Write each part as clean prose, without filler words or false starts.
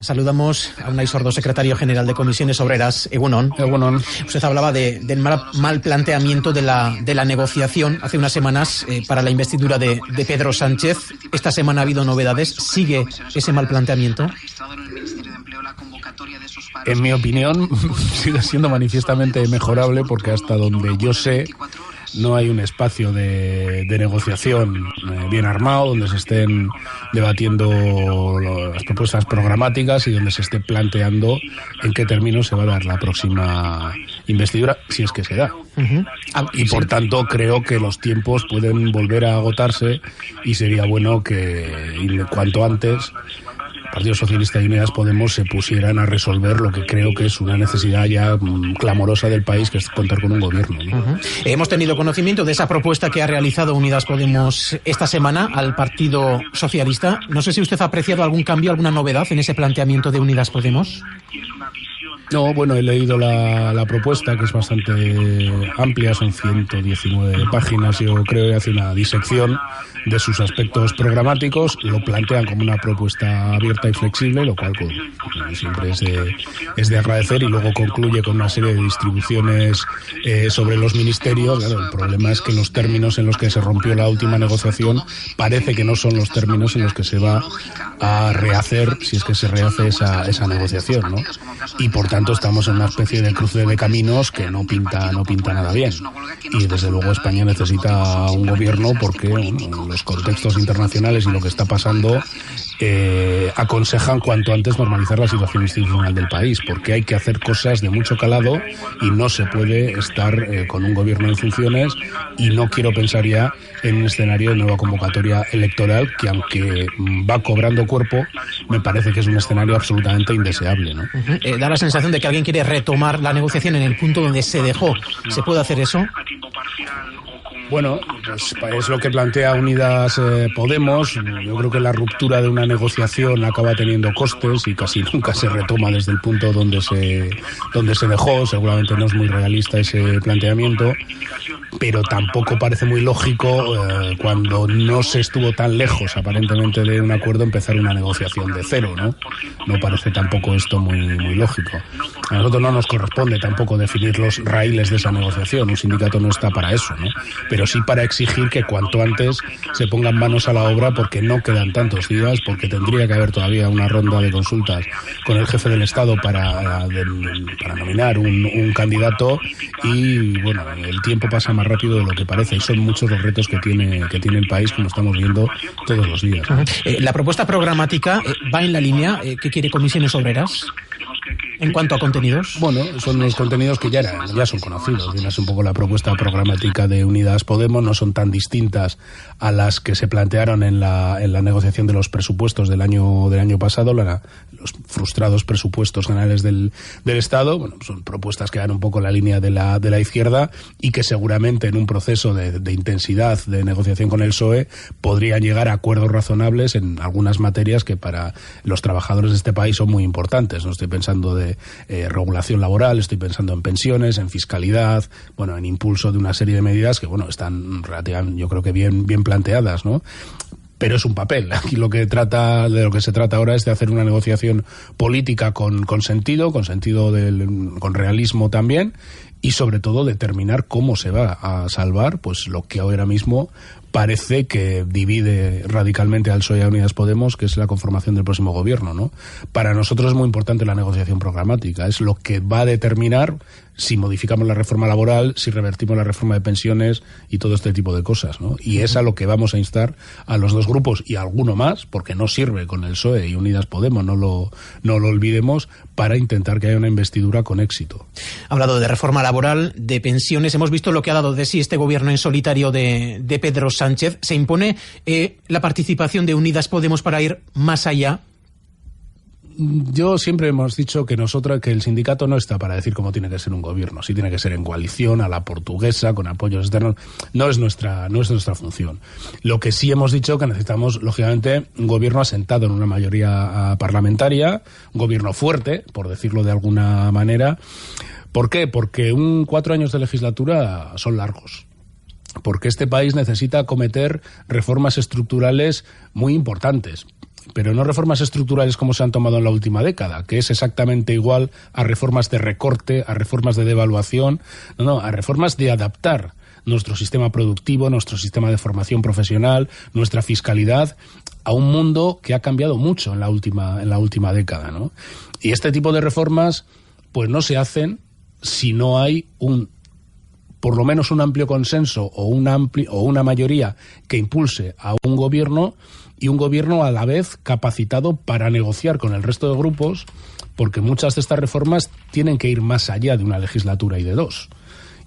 Saludamos a Unai Sordo, secretario general de Comisiones Obreras. Egunon. Egunon. Usted hablaba del mal planteamiento de la negociación hace unas semanas para la investidura de Pedro Sánchez. Esta semana ha habido novedades. ¿Sigue ese mal planteamiento? En mi opinión, sigue siendo manifiestamente mejorable porque hasta donde yo sé no hay un espacio de negociación bien armado donde se estén debatiendo las propuestas programáticas y donde se esté planteando en qué términos se va a dar la próxima investidura, si es que se da. Y por tanto creo que los tiempos pueden volver a agotarse y sería bueno que cuanto antes Partido Socialista y Unidas Podemos se pusieran a resolver lo que creo que es una necesidad ya clamorosa del país, que es contar con un gobierno, ¿no? Hemos tenido conocimiento de esa propuesta que ha realizado Unidas Podemos esta semana al Partido Socialista. No sé si usted ha apreciado algún cambio, alguna novedad en ese planteamiento de Unidas Podemos. No, bueno, he leído la propuesta, que es bastante amplia, son 119 páginas, yo creo que hace una disección de sus aspectos programáticos, lo plantean como una propuesta abierta y flexible, lo cual siempre es de agradecer, y luego concluye con una serie de distribuciones sobre los ministerios. Claro, el problema es que los términos en los que se rompió la última negociación parece que no son los términos en los que se va a rehacer, si es que se rehace esa negociación, ¿no? Y por tanto estamos en una especie de cruce de caminos que no pinta nada bien. Y desde luego España necesita un gobierno porque los contextos internacionales y lo que está pasando aconsejan cuanto antes normalizar la situación institucional del país, porque hay que hacer cosas de mucho calado y no se puede estar con un gobierno en funciones, y no quiero pensar ya en un escenario de nueva convocatoria electoral que, aunque va cobrando cuerpo, me parece que es un escenario absolutamente indeseable, ¿no? Da la sensación de que alguien quiere retomar la negociación en el punto donde se dejó. ¿Se puede hacer eso? Bueno, pues es lo que plantea Unidas Podemos. Yo creo que la ruptura de una negociación acaba teniendo costes y casi nunca se retoma desde el punto donde se dejó. Seguramente no es muy realista ese planteamiento, pero tampoco parece muy lógico cuando no se estuvo tan lejos aparentemente de un acuerdo empezar una negociación de cero, ¿no? No parece tampoco esto muy lógico. A nosotros no nos corresponde tampoco definir los raíles de esa negociación. Un sindicato no está para eso, ¿no? Pero sí para exigir que cuanto antes se pongan manos a la obra, porque no quedan tantos días, porque tendría que haber todavía una ronda de consultas con el jefe del Estado para nominar un candidato, y bueno, el tiempo pasa más rápido de lo que parece y son muchos los retos que tiene el país, como estamos viendo todos los días. La propuesta programática va en la línea que quiere Comisiones Obreras. En cuanto a contenidos. Bueno, son los contenidos que ya son conocidos. Viene un poco la propuesta programática de Unidas Podemos, no son tan distintas a las que se plantearon en la negociación de los presupuestos del año pasado, los frustrados presupuestos generales del Estado. Bueno, son propuestas que dan un poco la línea de la izquierda y que seguramente en un proceso de intensidad de negociación con el PSOE podrían llegar a acuerdos razonables en algunas materias que para los trabajadores de este país son muy importantes. No estoy pensando de regulación laboral, estoy pensando en pensiones, en fiscalidad, bueno, en impulso de una serie de medidas que, bueno, están relativamente, yo creo que bien planteadas, ¿no? Pero es un papel. Aquí de lo que se trata ahora es de hacer una negociación política con sentido, con realismo también, y sobre todo determinar cómo se va a salvar pues lo que ahora mismo parece que divide radicalmente al PSOE y a Unidas Podemos, que es la conformación del próximo gobierno, ¿no? Para nosotros es muy importante la negociación programática, es lo que va a determinar si modificamos la reforma laboral, si revertimos la reforma de pensiones y todo este tipo de cosas, ¿no? Y es a lo que vamos a instar a los dos grupos y a alguno más, porque no sirve con el PSOE y Unidas Podemos, no lo olvidemos, para intentar que haya una investidura con éxito. Ha hablado de reforma laboral, de pensiones, hemos visto lo que ha dado de sí este gobierno en solitario de Pedro Sánchez. ¿Se impone la participación de Unidas Podemos para ir más allá? Yo siempre hemos dicho que el sindicato no está para decir cómo tiene que ser un gobierno. Sí tiene que ser en coalición, a la portuguesa, con apoyos externos. No es nuestra función. Lo que sí hemos dicho que necesitamos, lógicamente, un gobierno asentado en una mayoría parlamentaria, un gobierno fuerte, por decirlo de alguna manera. ¿Por qué? Porque 4 años de legislatura son largos. Porque este país necesita acometer reformas estructurales muy importantes. pero no reformas estructurales como se han tomado en la última década, que es exactamente igual a reformas de recorte, a reformas de devaluación, a reformas de adaptar nuestro sistema productivo, nuestro sistema de formación profesional, nuestra fiscalidad a un mundo que ha cambiado mucho en la última década, ¿no? Y este tipo de reformas pues no se hacen si no hay por lo menos un amplio consenso o una mayoría que impulse a un gobierno, y un gobierno a la vez capacitado para negociar con el resto de grupos, porque muchas de estas reformas tienen que ir más allá de una legislatura y de dos.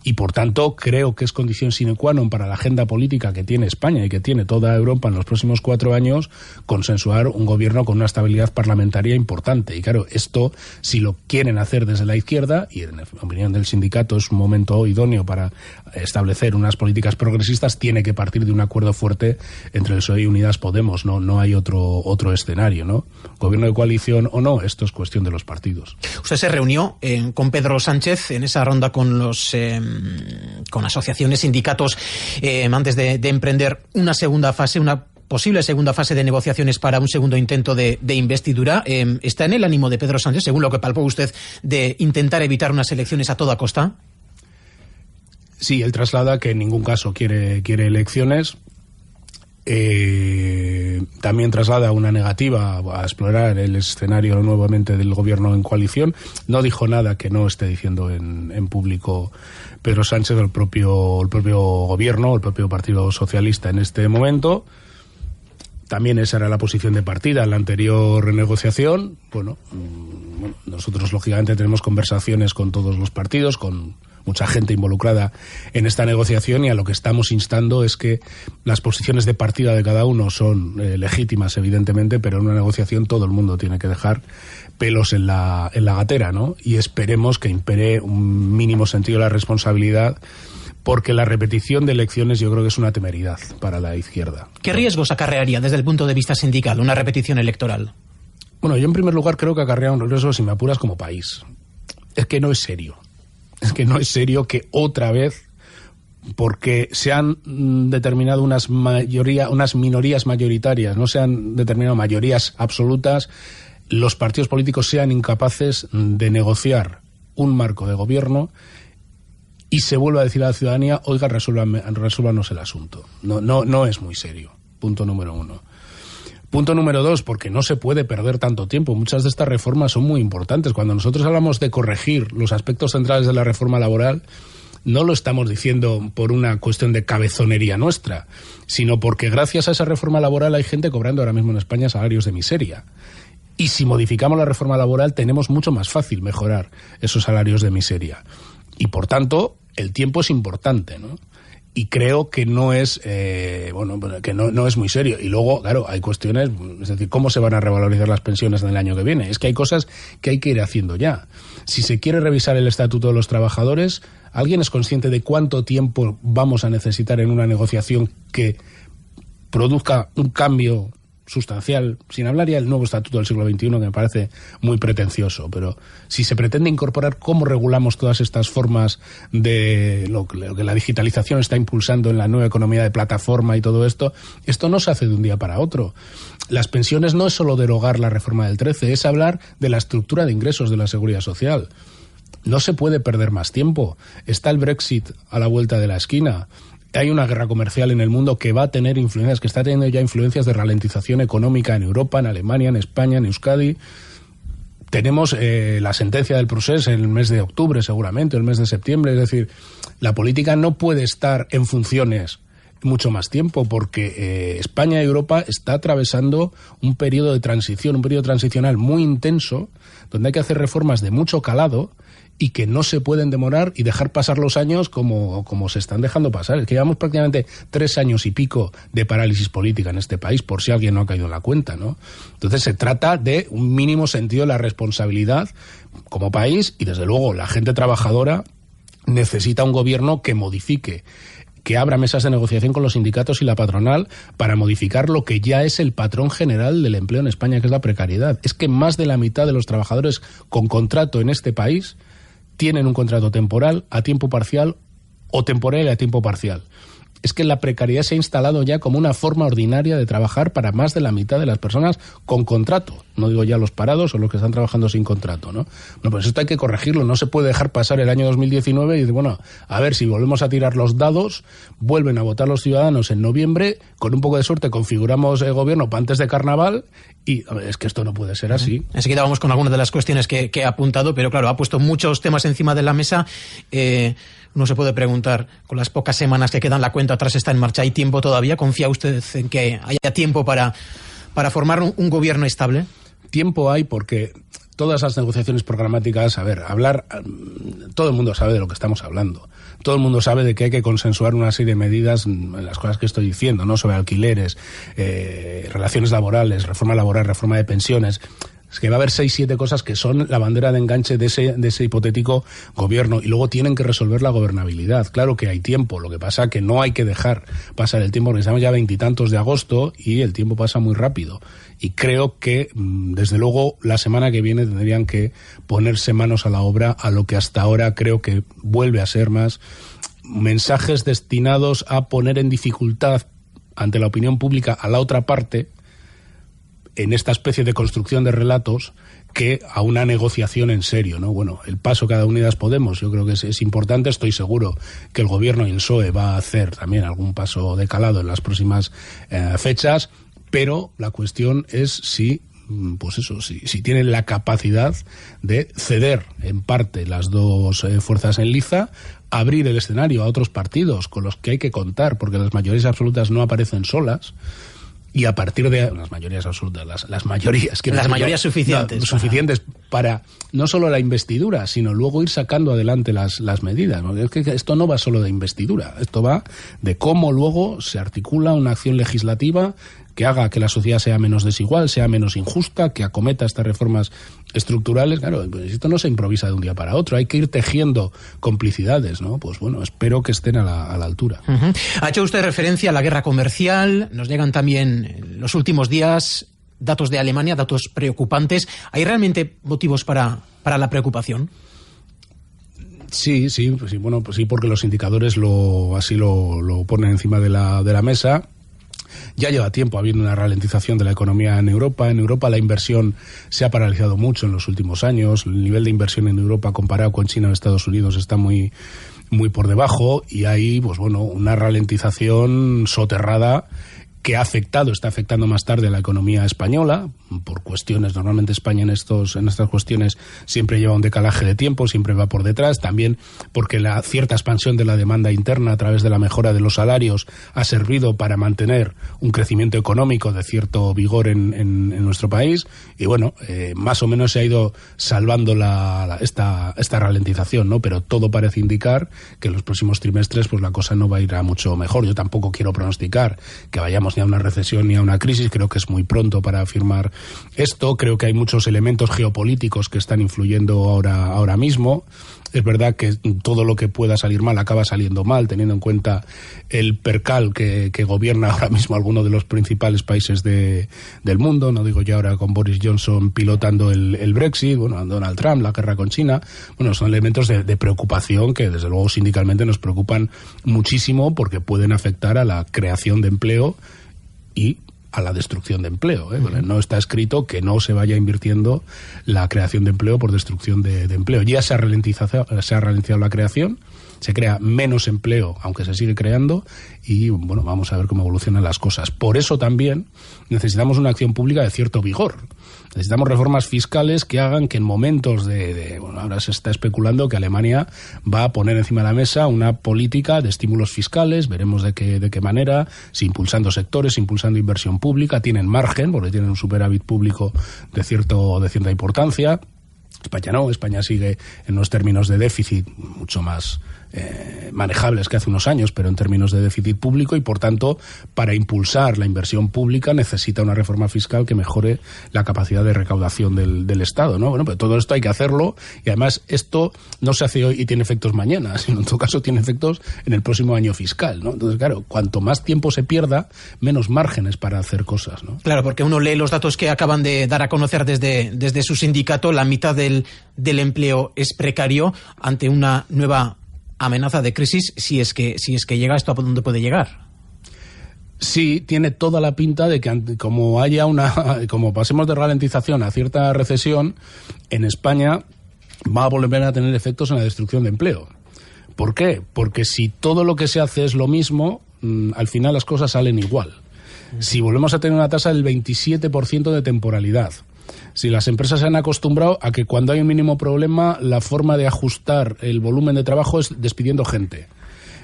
Y por tanto creo que es condición sine qua non para la agenda política que tiene España y que tiene toda Europa en los próximos 4 años consensuar un gobierno con una estabilidad parlamentaria importante. Y claro, esto si lo quieren hacer desde la izquierda, y en opinión del sindicato es un momento idóneo para establecer unas políticas progresistas, tiene que partir de un acuerdo fuerte entre el PSOE y Unidas Podemos. No hay otro escenario, ¿no? Gobierno de coalición o no, esto es cuestión de los partidos. Usted se reunió con Pedro Sánchez en esa ronda con con asociaciones, sindicatos, antes de emprender una segunda fase, una posible segunda fase de negociaciones para un segundo intento de investidura. ¿Está en el ánimo de Pedro Sánchez, según lo que palpó usted, de intentar evitar unas elecciones a toda costa? Sí, él traslada que en ningún caso quiere elecciones. También traslada una negativa a explorar el escenario nuevamente del gobierno en coalición. No dijo nada que no esté diciendo en público Pedro Sánchez, el propio gobierno, el propio Partido Socialista en este momento. También esa era la posición de partida en la anterior renegociación. Bueno, nosotros lógicamente tenemos conversaciones con todos los partidos, con mucha gente involucrada en esta negociación, y a lo que estamos instando es que las posiciones de partida de cada uno son legítimas, evidentemente, pero en una negociación todo el mundo tiene que dejar pelos en la gatera, ¿no? Y esperemos que impere un mínimo sentido de la responsabilidad, porque la repetición de elecciones yo creo que es una temeridad para la izquierda. ¿Qué riesgos acarrearía desde el punto de vista sindical una repetición electoral? Bueno, yo en primer lugar creo que acarrea un riesgo, si me apuras, como país. Es que no es serio. Es que no es serio que otra vez, porque se han determinado unas minorías mayoritarias, no se han determinado mayorías absolutas, los partidos políticos sean incapaces de negociar un marco de gobierno y se vuelva a decir a la ciudadanía, oiga, resuélvanos el asunto. No es muy serio. Punto número 1. Punto número 2, porque no se puede perder tanto tiempo. Muchas de estas reformas son muy importantes. Cuando nosotros hablamos de corregir los aspectos centrales de la reforma laboral, no lo estamos diciendo por una cuestión de cabezonería nuestra, sino porque gracias a esa reforma laboral hay gente cobrando ahora mismo en España salarios de miseria. Y si modificamos la reforma laboral tenemos mucho más fácil mejorar esos salarios de miseria. Y por tanto, el tiempo es importante, ¿no? Y creo que no es no es muy serio. Y luego, claro, hay cuestiones, es decir, ¿cómo se van a revalorizar las pensiones en el año que viene? Es que hay cosas que hay que ir haciendo ya. Si se quiere revisar el Estatuto de los Trabajadores, ¿alguien es consciente de cuánto tiempo vamos a necesitar en una negociación que produzca un cambio sustancial, sin hablar ya del nuevo Estatuto del siglo XXI, que me parece muy pretencioso, pero si se pretende incorporar cómo regulamos todas estas formas de lo que la digitalización está impulsando en la nueva economía de plataforma y todo esto, esto no se hace de un día para otro. Las pensiones no es solo derogar la reforma del 13, es hablar de la estructura de ingresos de la seguridad social. No se puede perder más tiempo. Está el Brexit a la vuelta de la esquina. Hay una guerra comercial en el mundo que va a tener influencias, que está teniendo ya influencias de ralentización económica en Europa, en Alemania, en España, en Euskadi. Tenemos la sentencia del Procés en el mes de octubre, seguramente, el mes de septiembre. Es decir, la política no puede estar en funciones mucho más tiempo, porque España y Europa está atravesando un periodo de transición, un periodo transicional muy intenso, donde hay que hacer reformas de mucho calado y que no se pueden demorar y dejar pasar los años como se están dejando pasar. Es que llevamos prácticamente 3 años y pico de parálisis política en este país, por si alguien no ha caído en la cuenta, ¿no? Entonces se trata de un mínimo sentido de la responsabilidad como país, y desde luego la gente trabajadora necesita un gobierno que modifique, que abra mesas de negociación con los sindicatos y la patronal para modificar lo que ya es el patrón general del empleo en España, que es la precariedad. Es que más de la mitad de los trabajadores con contrato en este país tienen un contrato temporal, a tiempo parcial o temporal y a tiempo parcial. es que la precariedad se ha instalado ya como una forma ordinaria de trabajar para más de la mitad de las personas con contrato. No digo ya los parados o los que están trabajando sin contrato, ¿no? Bueno, pues esto hay que corregirlo. No se puede dejar pasar el año 2019 y decir, bueno, a ver si volvemos a tirar los dados, vuelven a votar los ciudadanos en noviembre, con un poco de suerte configuramos el gobierno para antes de carnaval y a ver, es que esto no puede ser así. Enseguida vamos con algunas de las cuestiones que ha apuntado, pero claro, ha puesto muchos temas encima de la mesa. Uno se puede preguntar, con las pocas semanas que quedan, la cuenta atrás está en marcha, ¿hay tiempo todavía? ¿Confía usted en que haya tiempo para formar un gobierno estable? Tiempo hay porque todas las negociaciones programáticas, todo el mundo sabe de lo que estamos hablando. Todo el mundo sabe de que hay que consensuar una serie de medidas en las cosas que estoy diciendo, ¿no? Sobre alquileres, relaciones laborales, reforma laboral, reforma de pensiones. Es que va a haber 6-7 cosas que son la bandera de enganche de ese hipotético gobierno y luego tienen que resolver la gobernabilidad. Claro que hay tiempo, lo que pasa que no hay que dejar pasar el tiempo, porque estamos ya 20 y tantos de agosto y el tiempo pasa muy rápido. Y creo que, desde luego, la semana que viene tendrían que ponerse manos a la obra a lo que hasta ahora creo que vuelve a ser más mensajes destinados a poner en dificultad ante la opinión pública a la otra parte, en esta especie de construcción de relatos, que a una negociación en serio, ¿no? Bueno, el paso que ha dado Unidas Podemos yo creo que es importante. Estoy seguro que el Gobierno y el PSOE va a hacer también algún paso de calado en las próximas fechas, pero la cuestión es si tienen la capacidad de ceder en parte las dos fuerzas en liza, abrir el escenario a otros partidos con los que hay que contar, porque las mayorías absolutas no aparecen solas. Y a partir de las mayorías absolutas, las mayorías suficientes para no solo la investidura, sino luego ir sacando adelante las medidas. Porque es que esto no va solo de investidura, esto va de cómo luego se articula una acción legislativa que haga que la sociedad sea menos desigual, sea menos injusta, que acometa estas reformas estructurales. Claro, pues esto no se improvisa de un día para otro, hay que ir tejiendo complicidades, ¿no? Pues bueno, espero que estén a la altura. Uh-huh. Ha hecho usted referencia a la guerra comercial, nos llegan también en los últimos días datos de Alemania, datos preocupantes. ¿Hay realmente motivos para la preocupación? Sí, porque los indicadores así lo ponen encima de la mesa. Ya lleva tiempo habiendo una ralentización de la economía en Europa. En Europa la inversión se ha paralizado mucho en los últimos años. El nivel de inversión en Europa comparado con China o Estados Unidos está muy, muy por debajo y hay, pues bueno, una ralentización soterrada que está afectando más tarde a la economía española, por cuestiones, normalmente España en estas cuestiones siempre lleva un decalaje de tiempo, siempre va por detrás, también porque la cierta expansión de la demanda interna a través de la mejora de los salarios ha servido para mantener un crecimiento económico de cierto vigor en nuestro país, y bueno, más o menos se ha ido salvando esta ralentización, ¿no? Pero todo parece indicar que en los próximos trimestres pues la cosa no va a ir a mucho mejor. Yo tampoco quiero pronosticar que vayamos ni a una recesión ni a una crisis, creo que es muy pronto para afirmar esto, creo que hay muchos elementos geopolíticos que están influyendo ahora mismo. Es verdad que todo lo que pueda salir mal acaba saliendo mal, teniendo en cuenta el percal que gobierna ahora mismo alguno de los principales países del mundo, no digo ya ahora con Boris Johnson pilotando el Brexit, bueno, Donald Trump, la guerra con China, bueno, son elementos de preocupación que desde luego sindicalmente nos preocupan muchísimo porque pueden afectar a la creación de empleo y a la destrucción de empleo. No está escrito que no se vaya invirtiendo la creación de empleo por destrucción de empleo. Ya se ha ralentizado la creación, se crea menos empleo, aunque se sigue creando, y bueno, vamos a ver cómo evolucionan las cosas. Por eso también necesitamos una acción pública de cierto vigor. Necesitamos reformas fiscales que hagan que en momentos bueno, ahora se está especulando que Alemania va a poner encima de la mesa una política de estímulos fiscales, veremos de qué manera, si impulsando sectores, impulsando inversión pública, tienen margen, porque tienen un superávit público de cierta importancia. España no, España sigue en unos términos de déficit mucho más manejables que hace unos años, pero en términos de déficit público, y por tanto para impulsar la inversión pública necesita una reforma fiscal que mejore la capacidad de recaudación del Estado, ¿no? Bueno, pero todo esto hay que hacerlo, y además esto no se hace hoy y tiene efectos mañana, sino en todo caso tiene efectos en el próximo año fiscal, ¿no? Entonces, claro, cuanto más tiempo se pierda, menos márgenes para hacer cosas, ¿no? Claro, porque uno lee los datos que acaban de dar a conocer desde su sindicato, la mitad del empleo es precario ante una nueva amenaza de crisis si es que llega esto a donde puede llegar. Sí, tiene toda la pinta de que como pasemos de ralentización a cierta recesión, en España va a volver a tener efectos en la destrucción de empleo. ¿Por qué? Porque si todo lo que se hace es lo mismo, al final las cosas salen igual. Si volvemos a tener una tasa del 27% de temporalidad, si las empresas se han acostumbrado a que cuando hay un mínimo problema, la forma de ajustar el volumen de trabajo es despidiendo gente.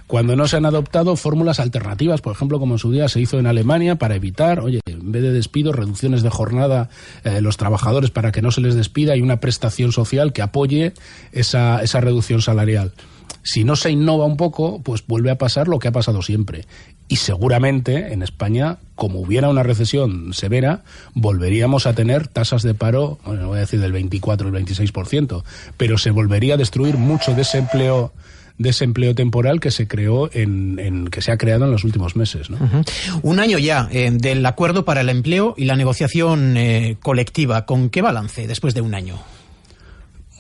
Cuando no se han adoptado fórmulas alternativas, por ejemplo, como en su día se hizo en Alemania, para evitar, en vez de despidos, reducciones de jornada los trabajadores para que no se les despida y una prestación social que apoye esa reducción salarial. Si no se innova un poco, pues vuelve a pasar lo que ha pasado siempre. Y seguramente en España, como hubiera una recesión severa, volveríamos a tener tasas de paro, no voy a decir del 24 o el 26%, pero se volvería a destruir mucho de ese empleo temporal que se creó que se ha creado en los últimos meses, ¿no? Uh-huh. Un año ya del acuerdo para el empleo y la negociación colectiva. ¿Con qué balance después de un año?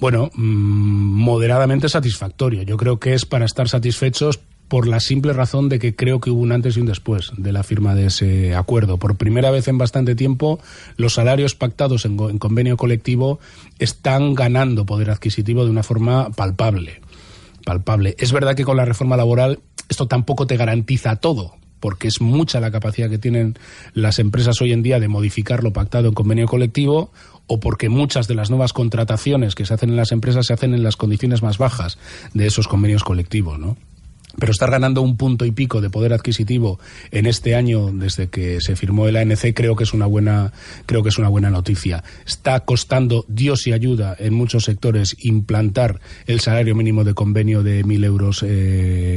Bueno, moderadamente satisfactorio. Yo creo que es para estar satisfechos por la simple razón de que creo que hubo un antes y un después de la firma de ese acuerdo. Por primera vez en bastante tiempo, los salarios pactados en convenio colectivo están ganando poder adquisitivo de una forma palpable. Es verdad que con la reforma laboral esto tampoco te garantiza todo, porque es mucha la capacidad que tienen las empresas hoy en día de modificar lo pactado en convenio colectivo, o porque muchas de las nuevas contrataciones que se hacen en las empresas se hacen en las condiciones más bajas de esos convenios colectivos, ¿no? Pero estar ganando un punto y pico de poder adquisitivo en este año desde que se firmó el ANC creo que es una buena noticia. Está costando Dios y ayuda en muchos sectores implantar el salario mínimo de convenio de 1.000 euros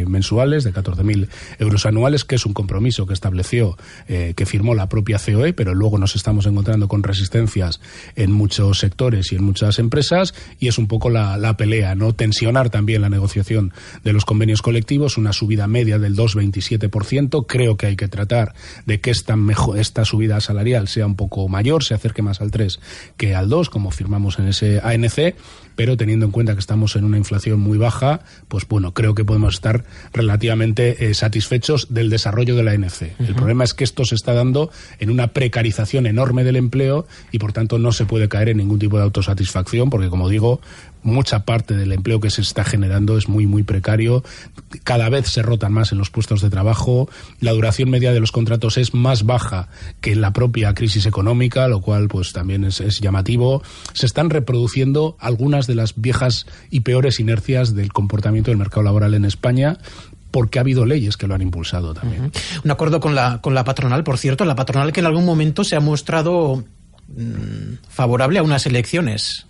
mensuales, de 14.000 euros anuales, que es un compromiso que estableció, que firmó la propia COE, pero luego nos estamos encontrando con resistencias en muchos sectores y en muchas empresas, y es un poco la pelea, ¿no? Tensionar también la negociación de los convenios colectivos, una subida media del 2,27%. Creo que hay que tratar de que esta subida salarial sea un poco mayor, se acerque más al 3 que al 2, como firmamos en ese ANC, pero teniendo en cuenta que estamos en una inflación muy baja, pues bueno, creo que podemos estar relativamente satisfechos del desarrollo de la ANC. Uh-huh. El problema es que esto se está dando en una precarización enorme del empleo y por tanto no se puede caer en ningún tipo de autosatisfacción, porque como digo, mucha parte del empleo que se está generando es muy, muy precario. Cada vez se rotan más en los puestos de trabajo. La duración media de los contratos es más baja que en la propia crisis económica, lo cual pues también es llamativo. Se están reproduciendo algunas de las viejas y peores inercias del comportamiento del mercado laboral en España, porque ha habido leyes que lo han impulsado también. Uh-huh. Un acuerdo con la patronal, por cierto, la patronal que en algún momento se ha mostrado favorable a unas elecciones.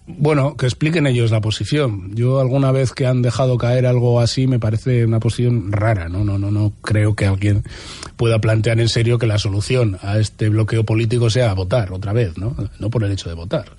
Bueno, que expliquen ellos la posición. Yo alguna vez que han dejado caer algo así me parece una posición rara. No creo que alguien pueda plantear en serio que la solución a este bloqueo político sea votar otra vez, ¿no? No por el hecho de votar,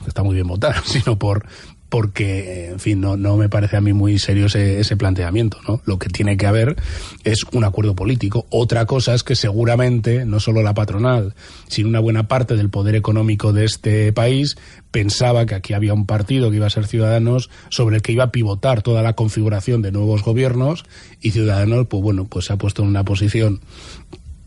que está muy bien votar, sino porque, en fin, no me parece a mí muy serio ese planteamiento, ¿no? Lo que tiene que haber es un acuerdo político. Otra cosa es que seguramente no solo la patronal, sino una buena parte del poder económico de este país pensaba que aquí había un partido que iba a ser Ciudadanos, sobre el que iba a pivotar toda la configuración de nuevos gobiernos, y Ciudadanos, pues bueno, pues se ha puesto en una posición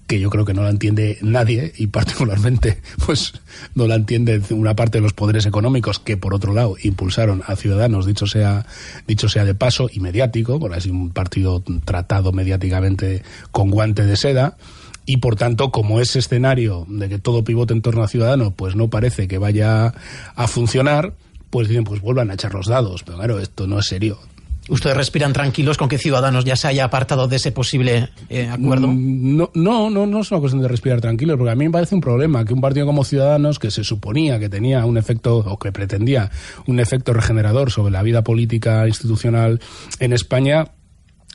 que yo creo que no la entiende nadie, y particularmente pues no la entiende una parte de los poderes económicos que por otro lado impulsaron a Ciudadanos, dicho sea de paso, y mediático, porque es un partido tratado mediáticamente con guante de seda. Y por tanto, como ese escenario de que todo pivote en torno a Ciudadanos pues no parece que vaya a funcionar, pues dicen, pues vuelvan a echar los dados. Pero claro, esto no es serio. ¿Ustedes respiran tranquilos con que Ciudadanos ya se haya apartado de ese posible acuerdo? No es una cuestión de respirar tranquilos, porque a mí me parece un problema que un partido como Ciudadanos, que se suponía que tenía un efecto, o que pretendía un efecto regenerador sobre la vida política institucional en España,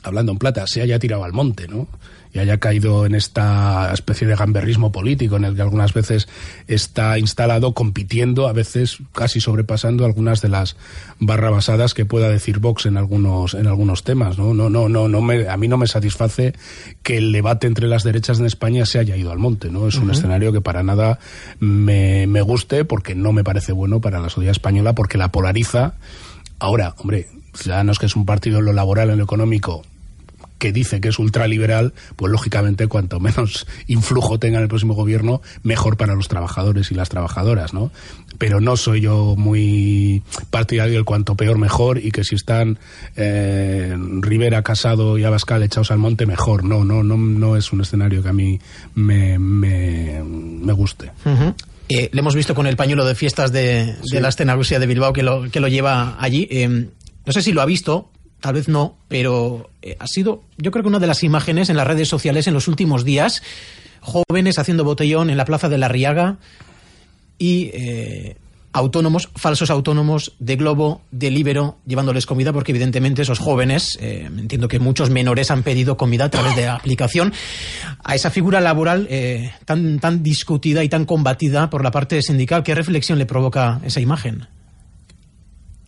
hablando en plata, se haya tirado al monte, ¿no? Y haya caído en esta especie de gamberrismo político en el que algunas veces está instalado, compitiendo, a veces casi sobrepasando algunas de las barrabasadas que pueda decir Vox en algunos temas, ¿no? A mí no me satisface que el debate entre las derechas en España se haya ido al monte, ¿no? Es un escenario que para nada me guste, porque no me parece bueno para la sociedad española, porque la polariza, Ahora, hombre, Ciudadanos, que es un partido en lo laboral, en lo económico, que dice que es ultraliberal, pues lógicamente cuanto menos influjo tenga en el próximo gobierno, mejor para los trabajadores y las trabajadoras, ¿no? Pero no soy yo muy partidario del cuanto peor mejor, y que si están Rivera, Casado y Abascal echados al monte, mejor. No es un escenario que a mí me guste. Uh-huh. Le hemos visto con el pañuelo de fiestas de la escena rusa de Bilbao, que lo lleva allí. No sé si lo ha visto, tal vez no, pero ha sido, yo creo que una de las imágenes en las redes sociales en los últimos días, jóvenes haciendo botellón en la plaza de la Arriaga y autónomos, falsos autónomos de Globo, de Libero, llevándoles comida, porque evidentemente esos jóvenes, entiendo que muchos menores han pedido comida a través de la aplicación, a esa figura laboral tan discutida y tan combatida por la parte sindical. ¿Qué reflexión le provoca esa imagen?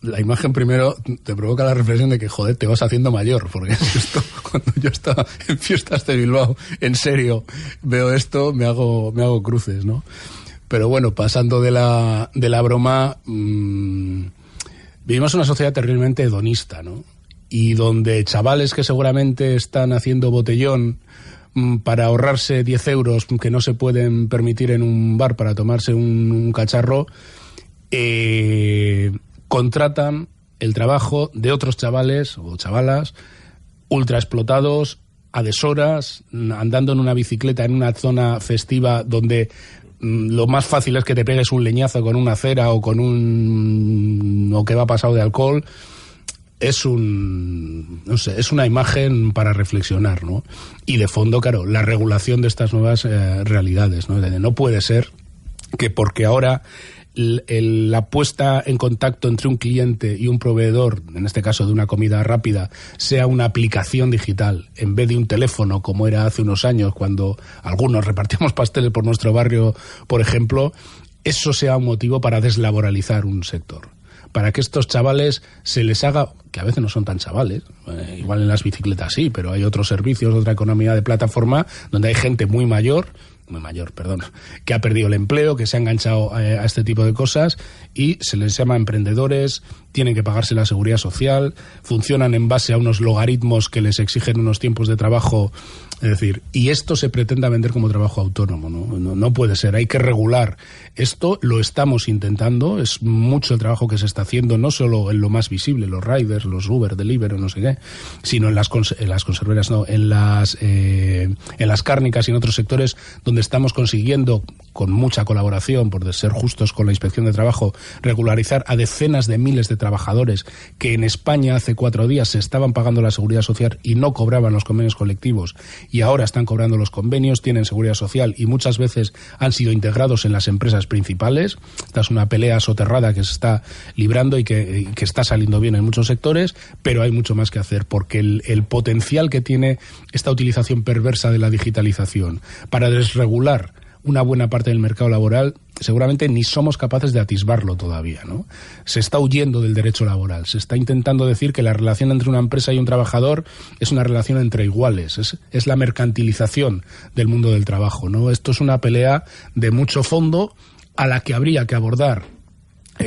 La imagen primero te provoca la reflexión de que, joder, te vas haciendo mayor, porque esto, cuando yo estaba en fiestas de Bilbao, en serio, veo esto, me hago cruces, ¿no? Pero bueno, pasando de la broma, vivimos una sociedad terriblemente hedonista, ¿no? Y donde chavales que seguramente están haciendo botellón para ahorrarse 10 euros que no se pueden permitir en un bar para tomarse un cacharro, contratan el trabajo de otros chavales o chavalas ultra explotados, a deshoras, andando en una bicicleta en una zona festiva donde lo más fácil es que te pegues un leñazo con una cera o con o que va pasado de alcohol. Es es una imagen para reflexionar, ¿no? Y de fondo, claro, la regulación de estas nuevas realidades, ¿no? No puede ser que porque ahora la puesta en contacto entre un cliente y un proveedor, en este caso de una comida rápida, sea una aplicación digital en vez de un teléfono, como era hace unos años cuando algunos repartíamos pasteles por nuestro barrio, por ejemplo, eso sea un motivo para deslaboralizar un sector. Para que estos chavales se les haga, que a veces no son tan chavales, igual en las bicicletas sí, pero hay otros servicios, otra economía de plataforma, donde hay gente muy mayor, que ha perdido el empleo, que se ha enganchado a este tipo de cosas, y se les llama emprendedores, tienen que pagarse la seguridad social, funcionan en base a unos logaritmos que les exigen unos tiempos de trabajo, es decir, y esto se pretenda vender como trabajo autónomo, no puede ser, hay que regular. Esto lo estamos intentando, es mucho el trabajo que se está haciendo, no solo en lo más visible, los riders, los Uber, Deliveroo, no sé qué, sino en las conserveras, en las cárnicas y en otros sectores donde estamos consiguiendo, con mucha colaboración, por ser justos con la Inspección de Trabajo, regularizar a decenas de miles de trabajadores que en España hace 4 días se estaban pagando la seguridad social y no cobraban los convenios colectivos, y ahora están cobrando los convenios, tienen seguridad social y muchas veces han sido integrados en las empresas principales. Esta es una pelea soterrada que se está librando y que está saliendo bien en muchos sectores, pero hay mucho más que hacer, porque el potencial que tiene esta utilización perversa de la digitalización para desregular una buena parte del mercado laboral, seguramente ni somos capaces de atisbarlo todavía, ¿no? Se está huyendo del derecho laboral, se está intentando decir que la relación entre una empresa y un trabajador es una relación entre iguales, es la mercantilización del mundo del trabajo, ¿no? Esto es una pelea de mucho fondo a la que habría que abordar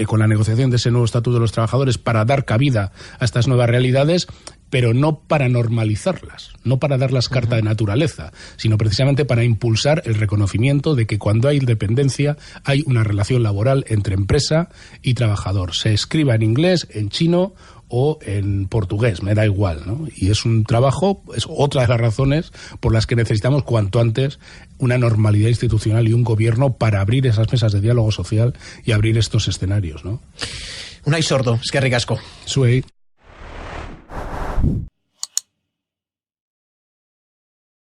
con la negociación de ese nuevo estatuto de los trabajadores para dar cabida a estas nuevas realidades, pero no para normalizarlas, no para darlas carta de naturaleza, sino precisamente para impulsar el reconocimiento de que cuando hay dependencia hay una relación laboral entre empresa y trabajador, se escriba en inglés, en chino o en portugués, me da igual, ¿no? Y es un trabajo, es otra de las razones por las que necesitamos cuanto antes una normalidad institucional y un gobierno para abrir esas mesas de diálogo social y abrir estos escenarios, ¿no? Unai Sordo, eskerrik asko. Zuei.